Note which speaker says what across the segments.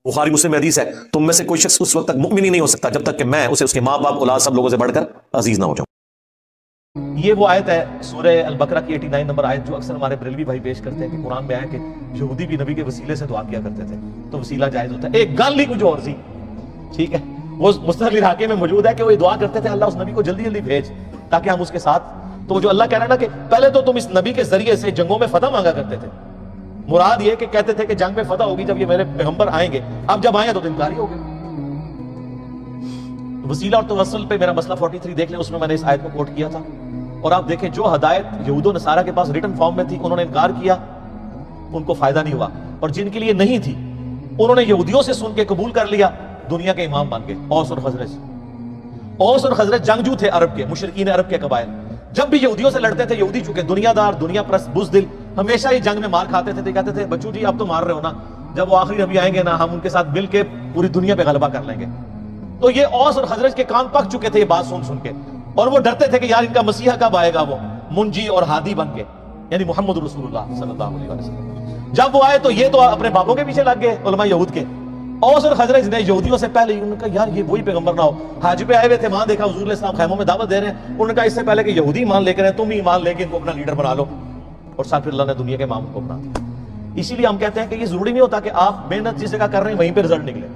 Speaker 1: बुखारी मुस्लिम में हदीस है, तुम में से कोई शख्स उस वक्त तक मुमिन ही नहीं हो सकता जब तक कि मैं उसे उसके माँ बाप औलाद सब लोगों से बढ़कर अजीज ना हो जाऊं।
Speaker 2: ये वो आयत है सूरह अल-बकरा की 89 नंबर आयत, जो अक्सर हमारे बरेलवी भाई पेश करते हैं कि कुरान में आया कि यहूदी भी नबी के वसीले से दुआ किया करते थे, तो वसीला जायज होता है। एक गल ही कुछ और सी, ठीक है, वो मुस्तदल हाके में मौजूद है कि वो दुआ करते थे, अल्लाह उस नबी को जल्दी जल्दी भेज ताकि हम उसके साथ। तो जो अल्लाह कह रहा है ना कि पहले तो तुम इस नबी के जरिए से जंगों में फतह मांगा करते थे, मुराद ये कि कहते थे कि जंग में फतह होगी जब ये मेरे पैगंबर आएंगे, अब जब आए तो इनकारी हो गए। वसीला और तवस्सुल पे मेरा मसला 43 देख लें, उसमें मैंने इस आयत को कोट किया था। और आप देखें जो हदायत यहूद नसारा के पास रिटन फॉर्म में थी, उन्होंने इनकार किया, उनको फायदा नहीं हुआ। और जिनके लिए नहीं थी, उन्होंने यहूदियों से सुन के कबूल कर लिया, दुनिया के इमाम बन गए। औस और खजरज जंगजू थे अरब के, मुशरिकीन अरब के कबाइल। जब भी यहूदियों से लड़ते थे, यहूदी चूंकि दुनियादार, दुनिया परस्त, बुज़दिल, हमेशा ही जंग में मार खाते थे। कहते थे बच्चू जी अब तो मार रहे हो ना, जब वो आखिरी नबी आएंगे ना, हम उनके साथ मिल के पूरी दुनिया पे गलबा कर लेंगे। तो ये औस और खजरज के कान पक चुके थे ये बात सुन सुन के, और वो डरते थे कि यार इनका मसीहा कब आएगा, वो मुंजी और हादी बन के, यानी मोहम्मद रसूलुल्लाह सल्लल्लाहु अलैहि वसल्लम। जब वो आए तो ये तो अपने बापों के पीछे लग गए, उलमा यहूद के। औस और खजरज ने यहूदियों से पहले ही उन्होंने कहा यार ये वही पैगंबर ना हो, हाज पे आए हुए थे, वहां देखा हुजूर अलैहि सलाम खैमों में दावत दे रहे हैं। उन्होंने कहा इससे पहले कि यहूदी ईमान लेकर आए, तुम ही ईमान लेके इनको अपना लीडर बना लो। और साथ फिर अल्लाह ने दुनिया के इमाम को बना दिया। इसीलिए हम कहते हैं कि ये जरूरी नहीं होता कि आप मेहनत जिस जगह कर रहे हैं वहीं पे रिजल्ट निकले,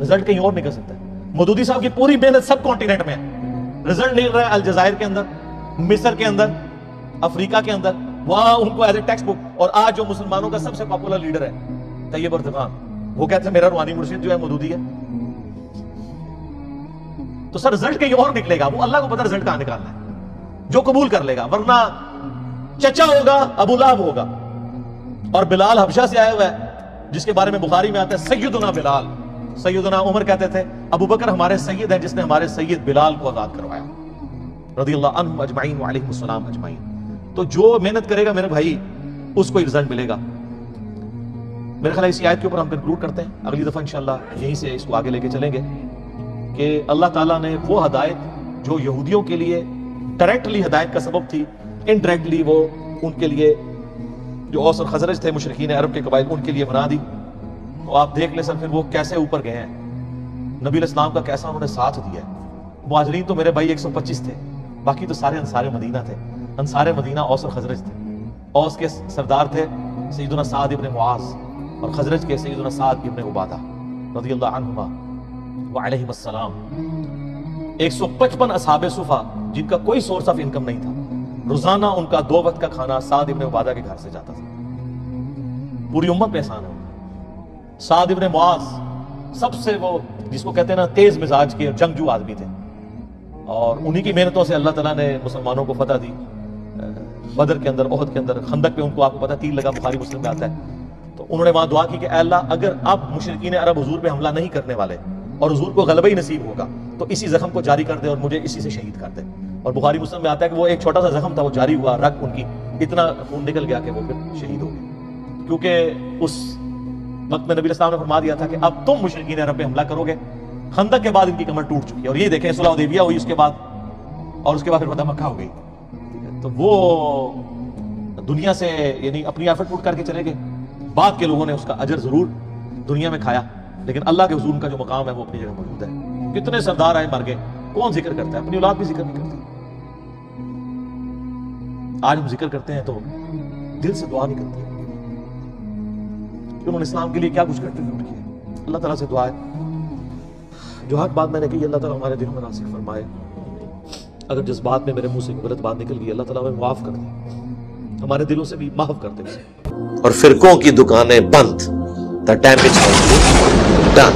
Speaker 2: रिजल्ट कहीं और निकल सकता है। मौदूदी साहब की पूरी मेहनत सब कॉन्टिनेंट में है, रिजल्ट निकल रहा है अलजायर के अंदर, मिस्र के अंदर, अफ्रीका के अंदर, वहां उनको एज ए टेक्स्ट बुक। और आज जो मुसलमानों का सबसे पॉपुलर लीडर है तैयब अर्दगान, वो कहते हैं मेरा रूहानी मुर्शिद जो है मौदूदी है। तो सर रिजल्ट कहीं और निकलेगा, वो अल्लाह को पता रिजल्ट कहां निकालना है, जो कबूल कर लेगा। वरना चचा होगा अबू लहब होगा, और बिलाल हबशा से आया हुआ है, जिसके बारे में बुखारी में आता है सैयदुना बिलाल। सैयदुना उमर कहते थे अबू बकर हमारे सैयद हैं, जिसने हमारे सैयद बिलाल को आजाद करवाया, रज़ियल्लाहु अन्हुम अजमईन व अलैहिमुस्सलाम अजमईन। तो जो मेहनत करेगा मेरे भाई, उसको रिजल्ट मिलेगा। मेरे ख्याल इसी आयत के ऊपर हम कंक्लूड करते हैं। अगली दफा इंशाअल्लाह यहीं से इसको आगे लेके चलेंगे कि अल्लाह ताला ने वो हदायत जो यहूदियों के लिए डायरेक्टली हदायत का सबब थी, इनडायरेक्टली वो उनके लिए जो औस और खजरज थे मुशरिकीन अरब के कबाइल, उनके लिए बना दी। तो आप देख ले सर फिर वो कैसे ऊपर गए हैं, नबी अलैहिस्सलाम का कैसा उन्होंने साथ दिया है। मुहाजिरीन तो मेरे भाई 125 थे, बाकी तो सारे अंसारे मदीना थे। अंसारे मदीना औस और खजरज थे। औस के सरदार थे सैयदुना साद इब्न मुआज, और खजरज के सैयदुना साद इब्न उबादा रज़ियल्लाहु अन्हुमा व अलैहिमुस्सलाम। 155 असहाबे सुफा जिनका कोई सोर्स ऑफ इनकम नहीं था, रोजाना उनका 2 वक्त का खाना साद इब्न उबादा के घर से जाता था। पूरी उम्मत पे एहसान है। साद इब्न मुआज सबसे वो जिसको कहते हैं ना तेज मिजाज के जंगजू आदमी थे, और उन्हीं की मेहनतों से अल्लाह ताला ने मुसलमानों को फतह दी। बदर के अंदर, ओहद के अंदर, खंदक पे उनको आपको पता तीर लगा, बुखारी मुस्लिम में आता है। तो उन्होंने वहां दुआ की कि अल्लाह अगर अब मुशरिकीन अरब हुजूर पे हमला नहीं करने वाले और हुजूर को गलबा ही नसीब होगा तो इसी जख्म को जारी कर दे और मुझे इसी से शहीद कर दे। और बुखारी मुस्लिम में आता है कि वो एक छोटा सा जख्म था, वो जारी हुआ, रग उनकी इतना खून निकल गया कि वो फिर शहीद हो गए। क्योंकि उस वक्त में नबी अलैहि सलाम ने फरमा दिया था कि अब तुम मुशरिकीन अरब पे हमला करोगे। खंदक के बाद इनकी कमर टूट चुकी है, और ये देखें सुलह हुदैबिया हुई उसके बाद, और उसके बाद फिर फतह मक्का हो गई। तो वो दुनिया से यानी अपनी एफर्ट पुट करके चले गए। बाद के लोगों ने उसका अजर जरूर दुनिया में खाया, लेकिन अल्लाह के हुजूर का जो मकाम है वो अपनी जगह मौजूद है। कितने सरदार आए मर गए, कौन जिक्र करता है? अपनी औलाद भी जिक्र नहीं करती। आज हम जिक्र करते हैं तो दिल से दुआ नहीं करते कि उन्होंने इस्लाम के लिए क्या कुछ कंट्रीब्यूट किया। अल्लाह ताला से दुआ है जो हक बात मैंने कही अल्लाह ताला हमारे दिलों में नासिक फरमाए। अगर जिस बात में मेरे मुंह से गलत बात निकल गई अल्लाह ताला हमें माफ कर दे, हमारे दिलों से भी माफ कर दे।
Speaker 1: और फिरकों की दुकानें बंद, द डैमेज डन।